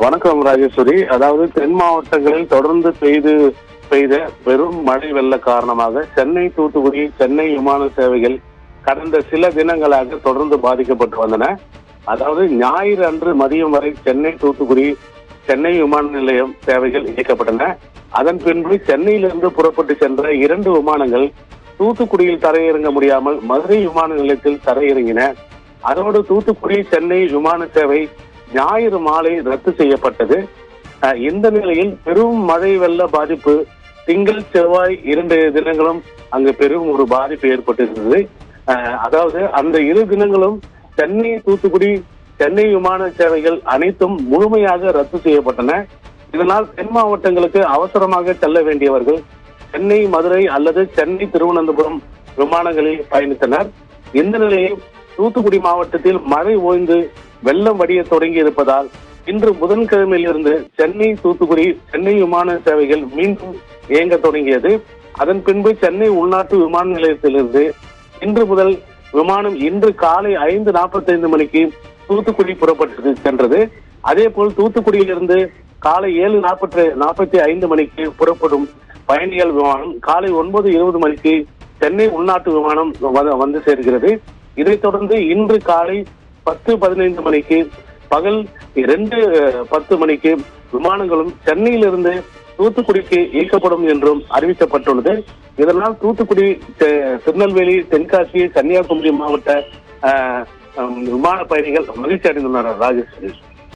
வணக்கம் ராஜேஸ்வரி. அதாவது தென் மாவட்டங்களில் தொடர்ந்து பெய்த பெரும் மழை வெள்ள காரணமாக சென்னை, தூத்துக்குடி, சென்னை விமான சேவைகள் கடந்த சில தினங்களாக தொடர்ந்து பாதிக்கப்பட்டு வந்தன. அதாவது ஞாயிறு அன்று மதியம் வரை சென்னை, தூத்துக்குடி, சென்னை விமான நிலையம் சேவைகள் இயக்கப்பட்டன. அதன் பின்பு சென்னையிலிருந்து புறப்பட்டு சென்ற 2 விமானங்கள் தூத்துக்குடியில் தரையிறங்க முடியாமல் மதுரை விமான நிலையத்தில் தரையிறங்கின. அதோடு தூத்துக்குடி, சென்னை விமான சேவை ஞாயிறு மாலை ரத்து செய்யப்பட்டது. இந்த நிலையில் பெரும் மழை வெள்ள பாதிப்பு திங்கள், செவ்வாய் 2 தினங்களும் அங்கு பெரும் ஒரு பாதிப்பு ஏற்பட்டிருந்தது. அதாவது அந்த 2 தினங்களும் சென்னை, தூத்துக்குடி, சென்னை விமான சேவைகள் அனைத்தும் முழுமையாக ரத்து செய்யப்பட்டன. இதனால் தென் மாவட்டங்களுக்கு அவசரமாக செல்ல வேண்டியவர்கள் சென்னை, மதுரை அல்லது சென்னை, திருவனந்தபுரம் விமானங்களில் பயணித்தனர். இந்த நிலையில் தூத்துக்குடி மாவட்டத்தில் மழை ஓய்ந்து வெள்ளம் வடிய தொடங்கி இருப்பதால் இன்று புதன்கிழமையிலிருந்து சென்னை, தூத்துக்குடி, சென்னை விமான சேவைகள் மீண்டும் இயங்க தொடங்கியது. அதன் பின்பு சென்னை உள்நாட்டு விமான நிலையத்திலிருந்து இன்று முதல் விமானம் இன்று காலை 5:45 மணிக்கு தூத்துக்குடி புறப்பட்டு சென்றது. அதே போல் தூத்துக்குடியிலிருந்து காலை 7:45 மணிக்கு புறப்படும் பயணிகள் விமானம் காலை 9:20 மணிக்கு சென்னை உள்நாட்டு விமானம் வந்து சேர்கிறது. இதைத் தொடர்ந்து இன்று காலை 10:15 மணிக்கு பகல் 2:10 மணிக்கு விமானங்களும் சென்னையிலிருந்து தூத்துக்குடிக்கு இயக்கப்படும் என்றும் அறிவிக்கப்பட்டுள்ளது. இதனால் தூத்துக்குடி, திருநெல்வேலி, தென்காசி, கன்னியாகுமரி மாவட்ட விமான பயணிகள் மகிழ்ச்சி அடைந்துள்ளனர். ராஜேஸ்வரி.